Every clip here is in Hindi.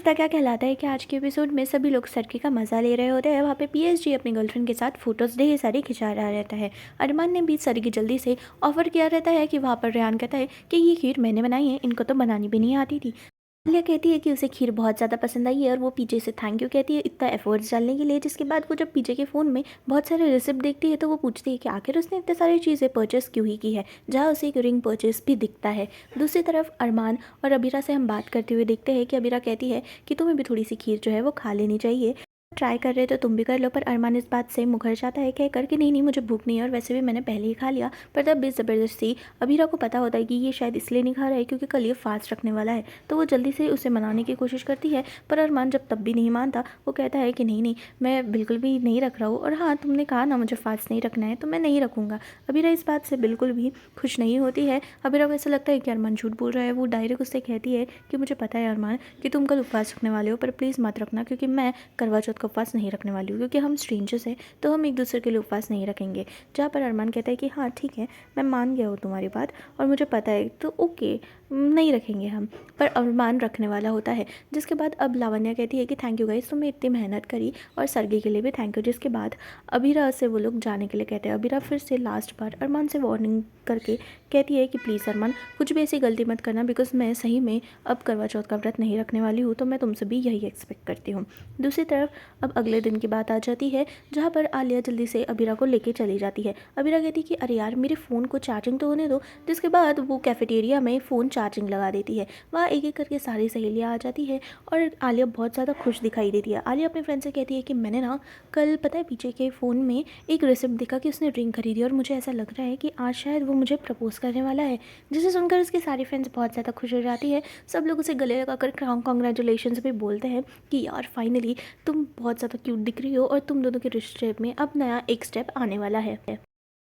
इसका क्या कहलाता है कि आज के एपिसोड में सभी लोग सर्की का मज़ा ले रहे होते हैं। वहाँ पे पीएसजी अपनी गर्लफ्रेंड के साथ फोटोज़ ढेर सारी खिंचा रहा रहता है। अरमान ने भी सर्की जल्दी से ऑफर किया रहता है कि वहाँ पर रेहान कहता है कि ये खीर मैंने बनाई है, इनको तो बनानी भी नहीं आती थी। आलिया कहती है कि उसे खीर बहुत ज़्यादा पसंद आई है और वो पीजे से थैंक यू कहती है इतना एफर्ट्स डालने के लिए। जिसके बाद वो जब पीजे के फ़ोन में बहुत सारे रिसिप्ट देखती है तो वो पूछती है कि आखिर उसने इतने सारी चीज़ें परचेस क्यों ही की है, जहाँ उसे एक रिंग परचेस भी दिखता है। दूसरी तरफ अरमान और अबीरा से हम बात करते हुए देखते हैं कि अबीरा कहती है कि तुम्हें भी थोड़ी सी खीर जो है वो खा लेनी चाहिए, ट्राई कर रहे तो तुम भी कर लो। पर अरमान इस बात से मुकर जाता है कहकर कि नहीं नहीं मुझे भूख नहीं है और वैसे भी मैंने पहले ही खा लिया। पर तब भी ज़बरदस्ती अबीरा को पता होता है कि ये शायद इसलिए नहीं खा रहा है क्योंकि कल ये फास्ट रखने वाला है, तो वो जल्दी से उसे मनाने की कोशिश करती है। पर अरमान जब तब भी नहीं मानता, वो कहता है कि नहीं नहीं मैं बिल्कुल भी नहीं रख रहा हूँ, और हाँ तुमने कहा ना मुझे फास्ट नहीं रखना है तो मैं नहीं रखूँगा। अबीरा इस बात से बिल्कुल भी खुश नहीं होती है। अबीरा को ऐसा लगता है कि अरमान झूठ बोल रहा है। वो डायरेक्ट उससे कहती है कि मुझे पता है अरमान कि तुम कल उपवास रखने वाले हो, पर प्लीज़ मत रखना क्योंकि मैं करवा चौथ का उपवास नहीं रखने वाली हूँ, क्योंकि हम स्ट्रेंजर्स हैं तो हम एक दूसरे के लिए उपवास नहीं रखेंगे। जहाँ पर अरमान कहता है कि हाँ ठीक है मैं मान गया हूँ तुम्हारी बात और मुझे पता है तो ओके नहीं रखेंगे हम। पर अरमान रखने वाला होता है। जिसके बाद अब लावण्या कहती है कि थैंक यू गाइस, तुमने इतनी मेहनत करी और सर्गी के लिए भी थैंक यू। जिसके बाद अबीरा से वो लोग जाने के लिए कहते हैं। अबीरा फिर से लास्ट बार अरमान से वार्निंग करके कहती है कि प्लीज़ अरमान कुछ भी ऐसी गलती मत करना, बिकॉज मैं सही में अब करवा चौथ का व्रत नहीं रखने वाली हूँ, तो मैं तुमसे भी यही एक्सपेक्ट करती हूँ। दूसरी तरफ अब अगले दिन की बात आ जाती है, जहाँ पर आलिया जल्दी से अबीरा को लेके चली जाती है। अबीरा कहती है कि अरे यार मेरे फ़ोन को चार्जिंग तो होने दो। जिसके बाद वो कैफेटेरिया में फ़ोन चार्जिंग लगा देती है। वहाँ एक एक करके सारी सहेलियाँ आ जाती है और आलिया बहुत ज़्यादा खुश दिखाई देती है। आलिया अपने फ्रेंड से कहती है कि मैंने ना कल पता है पीछे के फ़ोन में एक रिसिप्ट देखा कि उसने रिंग खरीदी और मुझे ऐसा लग रहा है कि आज शायद वो मुझे प्रपोज़ करने वाला है। जिसे सुनकर उसकी सारी फ्रेंड्स बहुत ज़्यादा खुश हो जाती है। सब लोग उसे गले लगाकर कॉन्ग्रेचुलेशंस भी बोलते हैं कि यार फाइनली तुम बहुत ज़्यादा क्यूट दिख रही हो और तुम दोनों के रिश्ते में अब नया एक स्टेप आने वाला है।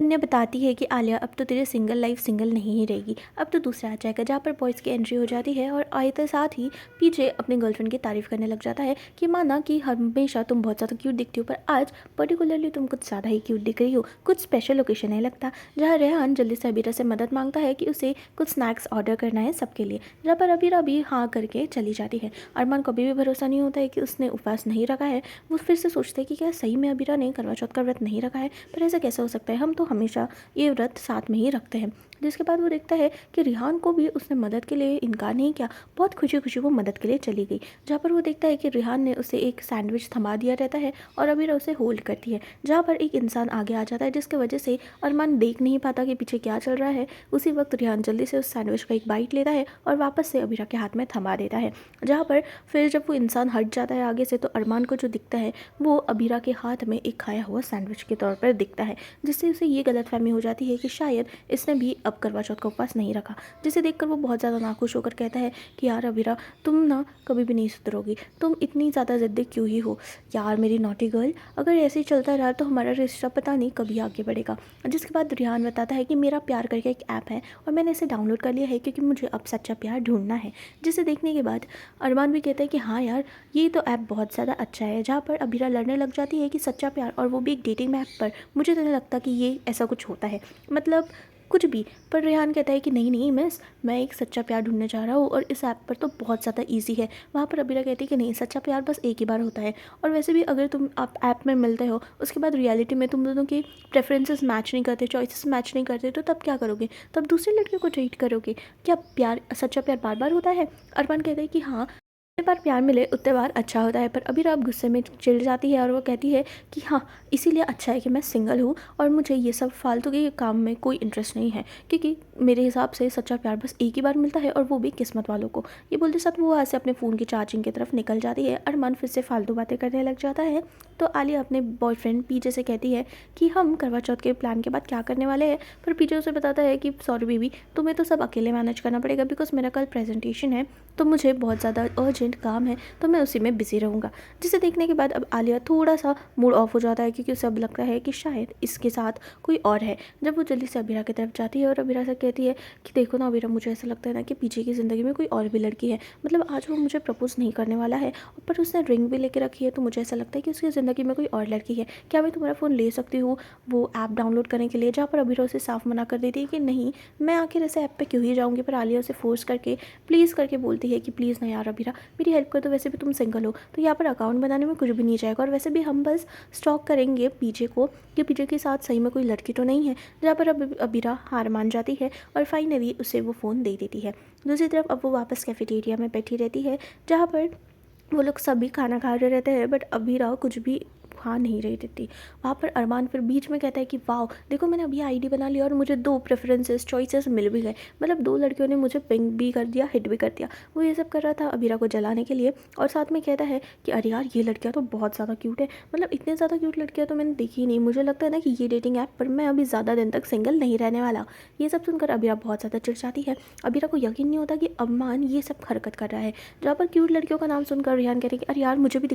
अन्य बताती है कि आलिया अब तो तेरी सिंगल लाइफ सिंगल नहीं ही रहेगी, अब तो दूसरा आ जाएगा। जहाँ पर बॉयज़ की एंट्री हो जाती है और आते साथ ही पीछे अपनी गर्लफ्रेंड की तारीफ़ करने लग जाता है कि माना कि हमेशा तुम बहुत ज़्यादा क्यूट दिखती हो पर आज पर्टिकुलरली तुम कुछ ज़्यादा ही क्यूट दिख रही हो, कुछ स्पेशल ओकेशन है लगता। जहाँ रेहान जल्दी से अबीरा से मदद मांगता है कि उसे कुछ स्नैक्स ऑर्डर करना है सबके लिए, जहाँ पर अबीरा भी हाँ करके चली जाती है। अरमान को अभी भी भरोसा नहीं होता है कि उसने उपवास नहीं रखा है। वो फिर से सोचते हैं कि क्या सही में अबीरा ने करवा चौथ का व्रत नहीं रखा है, पर ऐसा कैसा हो सकता है, हम तो हमेशा ये व्रत साथ में ही रखते हैं। जिसके बाद वो देखता है कि रिहान को भी उसने मदद के लिए इनकार नहीं किया, बहुत खुशी खुशी वो मदद के लिए चली गई। जहाँ पर वो देखता है कि रिहान ने उसे एक सैंडविच थमा दिया रहता है और अबीरा उसे होल्ड करती है। जहाँ पर एक इंसान आगे आ जाता है जिसकी वजह से अरमान देख नहीं पाता कि पीछे क्या चल रहा है। उसी वक्त रिहान जल्दी से उस सैंडविच का एक बाइट लेता है और वापस से अबीरा के हाथ में थमा देता है। जहाँ पर फिर जब वो इंसान हट जाता है आगे से तो अरमान को जो दिखता है वो अबीरा के हाथ में एक खाया हुआ सैंडविच के तौर पर दिखता है, जिससे उसे ये गलतफहमी हो जाती है कि शायद इसने भी अब करवा चौथ का उपवास नहीं रखा। जिसे देखकर वो बहुत ज़्यादा नाखुश होकर कहता है कि यार अबीरा तुम ना कभी भी नहीं सुधरोगी, तुम इतनी ज़्यादा ज़िद्दी क्यों ही हो यार मेरी नॉटी गर्ल, अगर ऐसे ही चलता रहा तो हमारा रिश्ता पता नहीं कभी आगे बढ़ेगा। जिसके बाद रिहान बताता है कि मेरा प्यार करके एक ऐप है और मैंने इसे डाउनलोड कर लिया है क्योंकि मुझे अब सच्चा प्यार ढूंढना है। जिसे देखने के बाद अरमान भी कहता है कि हाँ यार ये तो ऐप बहुत ज़्यादा अच्छा है। जहाँ पर अबीरा लड़ने लग जाती है कि सच्चा प्यार और वो भी एक डेटिंग ऐप पर, मुझे तो नहीं लगता कि ये ऐसा कुछ होता है, मतलब कुछ भी। पर रेहान कहता है कि नहीं नहीं मिस, मैं एक सच्चा प्यार ढूंढने जा रहा हूँ और इस ऐप पर तो बहुत ज़्यादा इजी है। वहाँ पर अबीरा कहती है कि नहीं सच्चा प्यार बस एक ही बार होता है, और वैसे भी अगर तुम आप ऐप में मिलते हो उसके बाद रियलिटी में तुम दोनों के प्रेफरेंसेस मैच नहीं करते, चॉइसेस मैच नहीं करते, तो तब क्या करोगे, तब दूसरे लड़के को ट्रीट करोगे क्या? प्यार सच्चा प्यार बार बार होता है? अरमान कहता है कि हाँ जितने बार प्यार मिले उतने बार अच्छा होता है। पर अभी अब गुस्से में चिढ़ जाती है और वो कहती है कि हाँ इसीलिए अच्छा है कि मैं सिंगल हूँ और मुझे ये सब फालतू के काम में कोई इंटरेस्ट नहीं है, क्योंकि मेरे हिसाब से सच्चा प्यार बस एक ही बार मिलता है और वो भी किस्मत वालों को। ये बोलते साथ वो वहाँ से अपने फ़ोन की चार्जिंग की तरफ निकल जाती है। अरमान फिर से फालतू बातें करने लग जाता है। तो आलिया अपने बॉयफ्रेंड पीजे से कहती है कि हम करवा चौथ के प्लान के बाद क्या करने वाले हैं। पर पीजे उसे बताता है कि सॉरी बेबी तुम्हें तो सब अकेले मैनेज करना पड़ेगा, बिकॉज मेरा कल प्रेजेंटेशन है तो मुझे बहुत ज़्यादा अर्जेंट काम है, तो मैं उसी में बिज़ी रहूँगा। जिसे देखने के बाद अब आलिया थोड़ा सा मूड ऑफ हो जाता है क्योंकि उसे अब लगता है कि शायद इसके साथ कोई और है। जब वो जल्दी से अबीरा की तरफ जाती है और अबीरा से कहती है कि देखो ना अबीरा मुझे ऐसा लगता है ना कि पीछे की ज़िंदगी में कोई और भी लड़की है, मतलब आज वो मुझे प्रपोज़ नहीं करने वाला है पर उसने रिंग भी लेके रखी है, तो मुझे ऐसा लगता है कि उसकी ज़िंदगी लगी मैं कोई और लड़की है, क्या मैं तुम्हारा फ़ोन ले सकती हूँ वो ऐप डाउनलोड करने के लिए, जहाँ पर अभीरा उसे साफ मना कर देती है कि नहीं, मैं आखिर ऐसे ऐप पे क्यों ही जाऊँगी। पर आलिया उसे फोर्स करके प्लीज़ करके बोलती है कि प्लीज़ ना यार अभीरा, मेरी हेल्प कर दो, वैसे भी तुम सिंगल हो तो यहाँ पर अकाउंट बनाने में कुछ भी नहीं जाएगा, और वैसे भी हम बस स्टॉक करेंगे पीछे को कि पीछे के साथ सही में कोई लड़की तो नहीं है। जहाँ पर अब अभीरा हार मान जाती है और फाइनली उसे वो फ़ोन दे देती है। दूसरी तरफ अब वो वापस कैफेटेरिया में बैठी रहती है, जहाँ पर वो लोग सभी खाना खा रहे रहते हैं, बट अभीरा कुछ भी खा नहीं रही रहती। वहाँ पर अरमान फिर बीच में कहता है कि वाह देखो मैंने अभी आईडी बना लिया और मुझे 2 प्रेफरेंसेस चॉइसेस मिल भी गए, मतलब 2 लड़कियों ने मुझे पिंक भी कर दिया, हिट भी कर दिया। वो ये सब कर रहा था अभीरा को जलाने के लिए, और साथ में कहता है कि अरे यार ये लड़कियाँ तो बहुत ज़्यादा क्यूट है, मतलब इतने ज़्यादा क्यूट लड़कियाँ तो मैंने देखी ही नहीं, मुझे लगता है ना कि ये डेटिंग ऐप पर मैं अभी ज़्यादा दिन तक सिंगल नहीं रहने वाला। ये सब सुनकर अभीरा बहुत ज़्यादा चिढ़ है। अभीरा को यकीन नहीं होता कि अरमान ये सब हरकत कर रहा है। जहाँ पर क्यूट लड़कियों का नाम सुनकर रेहान कह रही है कि अरे यार मुझे भी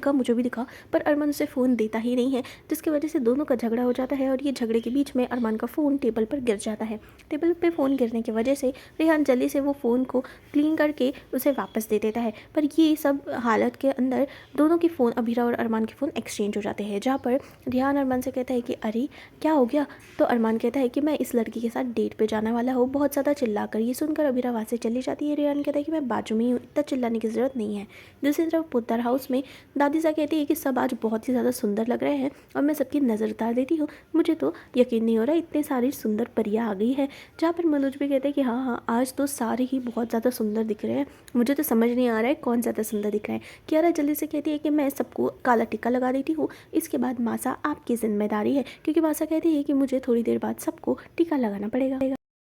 दिखा, पर अरमान उसे फ़ोन देता ही नहीं है, जिसकी वजह से दोनों का झगड़ा हो जाता है। और ये झगड़े के बीच में अरमान का फ़ोन टेबल पर गिर जाता है। टेबल पे फ़ोन गिरने की वजह से रेहान जल्दी से वो फ़ोन को क्लीन करके उसे वापस दे देता है। पर ये सब हालत के अंदर दोनों के फ़ोन, अभीरा और अरमान के फ़ोन एक्सचेंज हो जाते हैं, जहाँ पर रेहान अरमान से कहता है कि अरे क्या हो गया। तो अरमान कहता है कि मैं इस लड़की के साथ डेट पे जाने वाला हूँ, बहुत ज़्यादा चिल्ला कर। ये सुनकर अभीरा वहाँ से चली जाती है। रेहान कहता है कि मैं बाजू में ही हूँ, इतना चिल्लाने की ज़रूरत नहीं है। दूसरी तरफ पुत्तर हाउस में दादी सा कहती है कि सब आज बहुत ही ज़्यादा सुंदर लग रहे हैं और मैं सबकी नज़र उतार देती हूँ, मुझे तो यकीन नहीं हो रहा इतने सारी सुंदर परियाँ आ गई है। जहाँ पर मनोज भी कहते हैं कि हाँ हाँ आज तो सारे ही बहुत ज़्यादा सुंदर दिख रहे हैं, मुझे तो समझ नहीं आ रहा है कौन ज़्यादा सुंदर दिख रहा है। कियारा जल्दी से कहती है कि मैं सबको काला टिक्का लगा देती हूँ, इसके बाद मासा आपकी जिम्मेदारी है, क्योंकि मासा कहती है कि मुझे थोड़ी देर बाद सबको टीका लगाना पड़ेगा।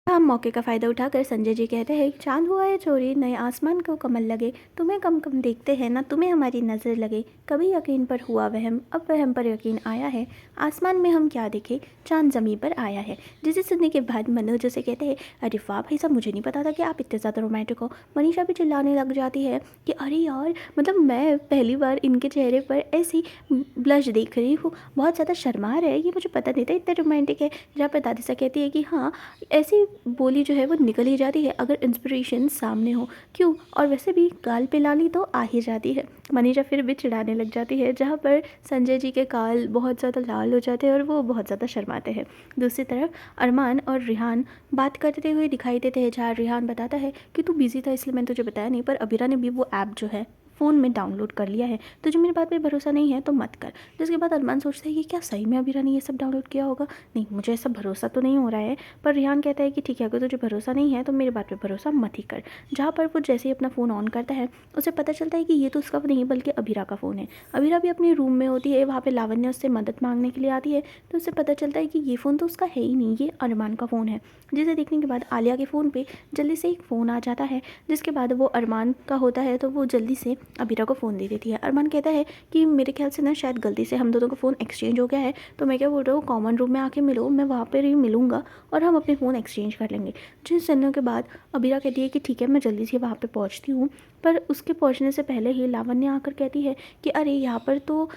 हम मौके का फ़ायदा उठाकर संजय जी कहते हैं चांद हुआ है चोरी, नए आसमान को कमल लगे, तुम्हें कम कम देखते हैं ना, तुम्हें हमारी नज़र लगे, कभी यकीन पर हुआ वहम, अब वहम पर यकीन आया है, आसमान में हम क्या देखे, चांद ज़मीन पर आया है। जिसे सुनने के बाद मनोज उसे कहते हैं अरे वाह भाई साहब, मुझे नहीं पता था कि आप इतने ज़्यादा रोमांटिक हो। मनीषा भी चिल्लाने लग जाती है कि अरे यार, मतलब मैं पहली बार इनके चेहरे पर ऐसी ब्लश देख रही हूँ, बहुत ज़्यादा शर्मा रहे, ये मुझे पता नहीं था इतने रोमांटिक है। जहाँ पर दादी सा कहती है कि हाँ ऐसी बोली जो है वो निकल ही जाती है अगर इंस्पिरेशन सामने हो, क्यों, और वैसे भी गाल पे लाली तो आ ही जाती है। मनीषा फिर भी चिढ़ाने लग जाती है, जहाँ पर संजय जी के गाल बहुत ज़्यादा लाल हो जाते हैं और वो बहुत ज़्यादा शर्माते हैं। दूसरी तरफ अरमान और रिहान बात करते हुए दिखाई देते हैं, जहाँ रिहान बताता है कि तू बिजी था इसलिए मैंने तुझे बताया नहीं, पर अबीरा ने भी वो ऐप जो है फ़ोन में डाउनलोड कर लिया है, तुझे मेरी बात पे भरोसा नहीं है तो मत कर। जिसके बाद अरमान सोचता है कि क्या सही में अबीरा ने ये सब डाउनलोड किया होगा, नहीं मुझे ऐसा भरोसा तो नहीं हो रहा है। पर रिहान कहता है कि ठीक है अगर तुझे भरोसा नहीं है तो मेरी बात पे भरोसा मत ही कर। जहाँ पर वो जैसे ही अपना फ़ोन ऑन करता है उसे पता चलता है कि ये तो उसका नहीं बल्कि अबीरा का फ़ोन है। अबीरा भी अपने रूम में होती है, वहाँ पर लावण्य उससे मदद मांगने के लिए आती है, तो उसे पता चलता है कि ये फ़ोन तो उसका है ही नहीं, ये अरमान का फ़ोन है। जिसे देखने के बाद आलिया के फ़ोन पर जल्दी से एक फ़ोन आ जाता है, जिसके बाद वो अरमान का होता है तो वो जल्दी से अबीरा को फ़ोन दे देती है। अरमान कहता है कि मेरे ख्याल से ना शायद गलती से हम दोनों का फ़ोन एक्सचेंज हो गया है, तो मैं क्या बोल रहा हूँ कॉमन रूम में आके मिलो, मैं वहाँ पर ही मिलूँगा और हम अपने फ़ोन एक्सचेंज कर लेंगे। जिस सुनने के बाद अबीरा कहती है कि ठीक है मैं जल्दी से वहाँ पर पहुँचती हूँ, पर उसके पहुँचने से पहले ही लावण्य आकर कहती है कि अरे यहाँ पर तो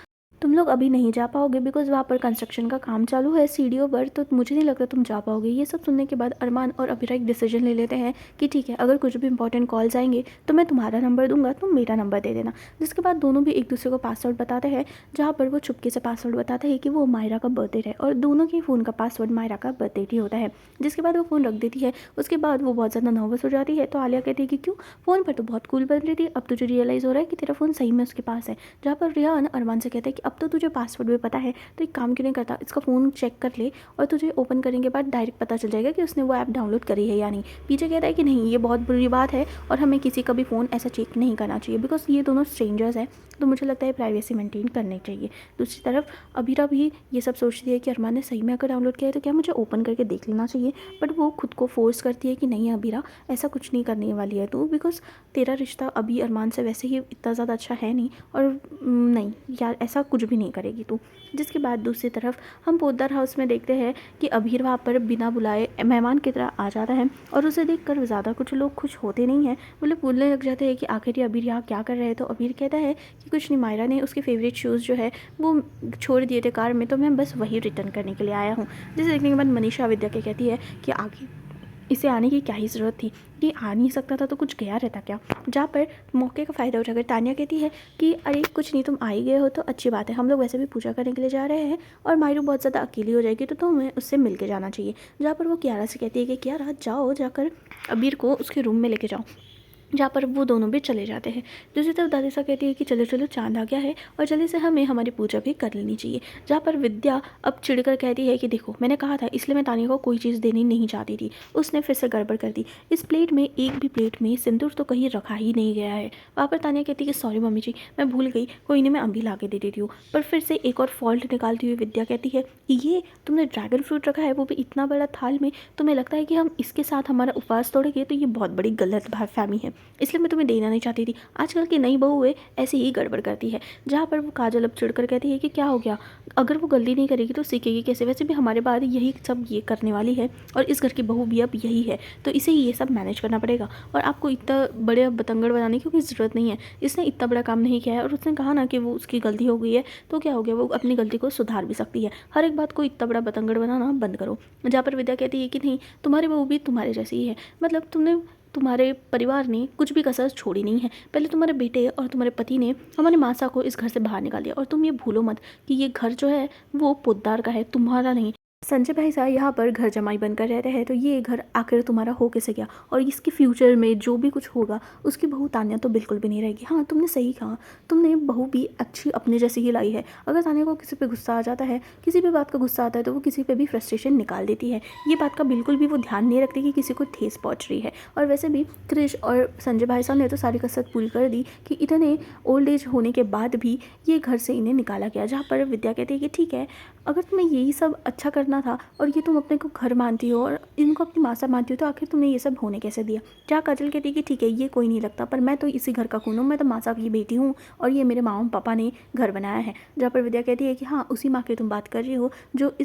तुम लोग अभी नहीं जा पाओगे बिकॉज़ वहाँ पर कंस्ट्रक्शन का काम चालू है सीढ़ियों पर, तो मुझे नहीं लगता तुम जा पाओगे। ये सब सुनने के बाद अरमान और अबीरा एक डिसीजन ले लेते हैं कि ठीक है अगर कुछ भी इंपॉर्टेंट कॉल्स आएंगे तो मैं तुम्हारा नंबर दूंगा, तुम मेरा नंबर दे देना। जिसके बाद दोनों भी एक दूसरे को पासवर्ड बताते हैं, जहाँ पर वो चुपके से पासवर्ड बताते हैं कि वो मायरा का बर्थडे है, और दोनों के फ़ोन का पासवर्ड मायरा का बर्थडे ही होता है। जिसके बाद वो फ़ोन रख देती है। उसके बाद वो बहुत ज़्यादा नर्वस हो जाती है, तो आलिया कहती है कि क्यों, फ़ोन पर तो बहुत कूल बन रही थी, अब तुझे रियलाइज़ हो रहा है कि तेरा फ़ोन सही में उसके पास है। जहाँ पर रिहान अरमान से कहता है कि अब तो तुझे पासवर्ड भी पता है, तो एक काम क्यों नहीं करता, इसका फ़ोन चेक कर ले और तुझे ओपन करने के बाद डायरेक्ट पता चल जाएगा कि उसने वो ऐप डाउनलोड करी है या नहीं। पीछे कहता है कि नहीं ये बहुत बुरी बात है और हमें किसी का भी फ़ोन ऐसा चेक नहीं करना चाहिए, बिकॉज ये दोनों स्ट्रेंजर्स हैं, तो मुझे लगता है प्राइवेसी मेंटेन करनी चाहिए। दूसरी तरफ अबीरा भी ये सब सोचती है कि अरमान ने सही में अगर डाउनलोड किया है तो क्या मुझे ओपन करके देख लेना चाहिए, बट वो खुद को फोर्स करती है कि नहीं अबीरा ऐसा कुछ नहीं करने वाली है तू, बिकॉज तेरा रिश्ता अभी अरमान से वैसे ही इतना ज़्यादा अच्छा है नहीं, और नहीं यार ऐसा कुछ भी नहीं करेगी तू। जिसके बाद दूसरी तरफ हम पोद्दार हाउस में देखते हैं कि अबीर वहाँ पर बिना बुलाए मेहमान की तरह आ जाता है, और उसे देखकर ज़्यादा कुछ लोग खुश होते नहीं हैं, मतलब बोलने लग जाते हैं कि आखिर ये अबीर यहाँ क्या कर रहे हैं। तो अबीर कहता है कि कुछ नहीं, मायरा ने उसके फेवरेट शूज़ जो है वो छोड़ दिए थे कार में, तो मैं बस वही रिटर्न करने के लिए आया हूँ। जिसे देखने के बाद मनीषा विद्या के कहती है कि आगे इसे आने की क्या ही ज़रूरत थी, ये आ नहीं सकता था तो कुछ गया रहता क्या। जहाँ पर मौके का फ़ायदा उठाकर तान्या कहती है कि अरे कुछ नहीं, तुम आ ही गए हो तो अच्छी बात है, हम लोग वैसे भी पूजा करने के लिए जा रहे हैं और मायरू बहुत ज़्यादा अकेली हो जाएगी तो तुम्हें उससे मिल के जाना चाहिए। जहाँ पर वो कियारा से कहती है कि कियारा जाओ, जाकर अबीर को उसके रूम में लेके जाओ। जहाँ पर वो दोनों भी चले जाते हैं। दूसरी तरफ दादी सा कहती है कि चलो चलो चांद आ गया है और जल्दी से हमें हमारी पूजा भी कर लेनी चाहिए। जहाँ पर विद्या अब चिढ़कर कहती है कि देखो मैंने कहा था, इसलिए मैं तानिया को कोई चीज़ देनी नहीं चाहती थी, उसने फिर से गड़बड़ कर दी। इस प्लेट में एक भी प्लेट में सिंदूर तो कहीं रखा ही नहीं गया है। वहाँ पर तानिया कहती है कि सॉरी मम्मी जी, मैं भूल गई, कोई नहीं, मैं अभी ला के दे देती हूँ। पर फिर से एक और फॉल्ट निकालती हुई विद्या कहती है कि ये तुमने ड्रैगन फ्रूट रखा है, वो भी इतना बड़ा थाल में, तुम्हें लगता है कि हम इसके साथ हमारा उपवास तोड़ेंगे, तो ये बहुत बड़ी गलत फहमी है, इसलिए मैं तुम्हें देना नहीं चाहती थी। आजकल की नई बहू है ऐसे ही गड़बड़ करती है। जहाँ पर वो काजल अब चिढ़कर कहती है कि क्या हो गया, अगर वो गलती नहीं करेगी तो सीखेगी कैसे, वैसे भी हमारे बाद यही सब ये करने वाली है और इस घर की बहू भी अब यही है, तो इसे ही ये सब मैनेज करना पड़ेगा और आपको इतना बड़े बतंगड़ बनाने की कोई ज़रूरत नहीं है। इसने इतना बड़ा काम नहीं किया है और उसने कहा ना कि वो उसकी गलती हो गई है, तो क्या हो गया, वो अपनी गलती को सुधार भी सकती है। हर एक बात को इतना बड़ा बतंगड़ बनाना बंद करो। जहाँ पर विद्या कहती है कि नहीं, तुम्हारी बहू भी तुम्हारे जैसी ही है, मतलब तुम्हारे परिवार ने कुछ भी कसर छोड़ी नहीं है। पहले तुम्हारे बेटे और तुम्हारे पति ने हमारे मासा को इस घर से बाहर निकाल दिया और तुम ये भूलो मत कि ये घर जो है वो पोद्दार का है, तुम्हारा नहीं। संजय भाई साहब यहाँ पर घर जमाई बनकर रहते हैं, तो ये घर आखिर तुम्हारा हो कैसे गया, और इसके फ्यूचर में जो भी कुछ होगा उसकी बहू तान्या तो बिल्कुल भी नहीं रहेगी। हाँ तुमने सही कहा, तुमने बहू भी अच्छी अपने जैसी ही लाई है। अगर तान्या को किसी पे गुस्सा आ जाता है, किसी भी बात का गुस्सा आता है, तो वो किसी पे भी फ्रस्ट्रेशन निकाल देती है। ये बात का बिल्कुल भी वो ध्यान नहीं रखती कि किसी को ठेस पहुँच रही है। और वैसे भी क्रिश और संजय भाई साहब ने तो सारी कसरत पूरी कर दी कि इतने ओल्ड एज होने के बाद भी ये घर से इन्हें निकाला गया। जहाँ पर विद्या कहती है कि ठीक है, अगर तुम्हें यही सब अच्छा करना था और ये तुम अपने को घर मानती हो और इनको अपनी मासा मानती हो, तो आखिर तुमने ये सब होने कैसे दिया। जहाँ काजल कहती है कि ठीक है ये कोई नहीं लगता, पर मैं तो इसी घर का खून हूँ, मैं तो मासा की बेटी हूँ और ये मेरे माँ पापा ने घर बनाया है। जहाँ पर विद्या कहती है कि हाँ उसी माँ की तुम बात कर रही हो जो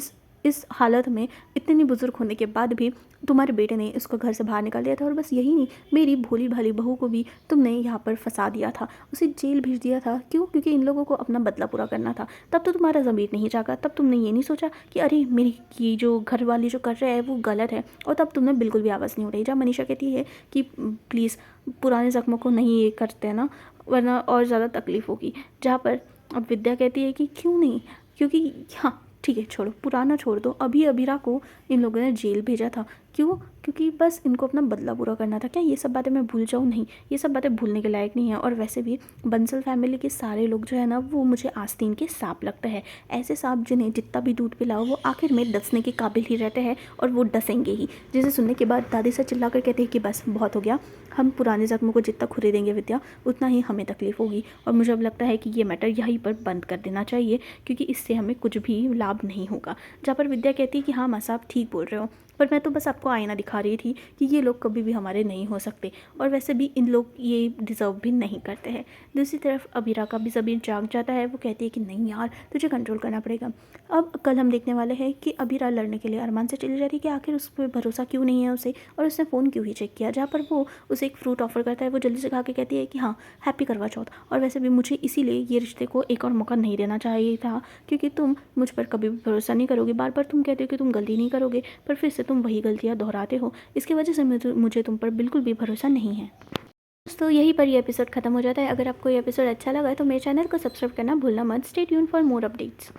इस हालत में इतनी बुजुर्ग होने के बाद भी तुम्हारे बेटे ने इसको घर से बाहर निकाल दिया था। और बस यही नहीं, मेरी भोली भाली बहू को भी तुमने यहाँ पर फंसा दिया था, उसे जेल भेज दिया था। क्यों? क्योंकि इन लोगों को अपना बदला पूरा करना था। तब तो तुम्हारा ज़मीर नहीं जागा, तब तुमने ये नहीं सोचा कि अरे मेरी ये जो घर वाली जो कर रहे हैं वो गलत है, और तब तुमने बिल्कुल भी आवाज़ नहीं उठाई। जब मनीषा कहती है कि प्लीज़ पुराने ज़ख्मों को नहीं ये करते ना, वरना और ज़्यादा तकलीफ़ होगी। जहाँ पर अब विद्या कहती है कि क्यों नहीं, क्योंकि हाँ ठीक है छोड़ो, पुराना छोड़ दो, अभी अबीरा को इन लोगों ने जेल भेजा था। क्यों? क्योंकि बस इनको अपना बदला पूरा करना था। क्या ये सब बातें मैं भूल जाऊँ? नहीं, ये सब बातें भूलने के लायक नहीं है। और वैसे भी बंसल फैमिली के सारे लोग जो है ना, वो मुझे आस्तीन के सांप लगते हैं। ऐसे सांप जिन्हें जितना भी दूध पिलाओ वो आखिर में डसने के काबिल ही रहते हैं और वो डसेंगे ही। जिसे सुनने के बाद दादी से चिल्ला कर कहते हैं कि बस बहुत हो गया, हम पुराने ज़ख्मों को जितना खुरेदेंगे विद्या, उतना ही हमें तकलीफ़ होगी। और मुझे अब लगता है कि ये मैटर यहीं पर बंद कर देना चाहिए, क्योंकि इससे हमें कुछ भी लाभ नहीं होगा। जहाँ पर विद्या कहती है कि हाँ माँ साहब ठीक बोल रहे हो, पर मैं तो बस आपको आईना दिखा रही थी कि ये लोग कभी भी हमारे नहीं हो सकते, और वैसे भी इन लोग ये डिज़र्व भी नहीं करते हैं। दूसरी तरफ अबीरा का भी ज़मीर जाग जाता है। वो कहती है कि नहीं यार, तुझे कंट्रोल करना पड़ेगा। अब कल हम देखने वाले हैं कि अबीरा लड़ने के लिए अरमान से चली जाती है कि आखिर उस पर भरोसा क्यों नहीं है उसे, और उसने फ़ोन क्यों ही चेक किया। जहाँ पर वो उसे एक फ्रूट ऑफर करता है, वो जल्दी से खा के कहती है कि हाँ हैप्पी करवा चौथ, और वैसे भी मुझे इसीलिए ये रिश्ते को एक और मौका नहीं देना चाहिए था, क्योंकि तुम मुझ पर कभी भी भरोसा नहीं करोगे। बार बार तुम कहते हो कि तुम गलती नहीं करोगे, पर फिर से तुम वही गलतियाँ दोहराते हो। इसकी वजह से मुझे तुम पर बिल्कुल भी भरोसा नहीं है। दोस्तों यहीं पर ये एपिसोड खत्म हो जाता है। अगर आपको ये एपिसोड अच्छा लगा तो मेरे चैनल को सब्सक्राइब करना भूलना मत। Stay tune for more updates.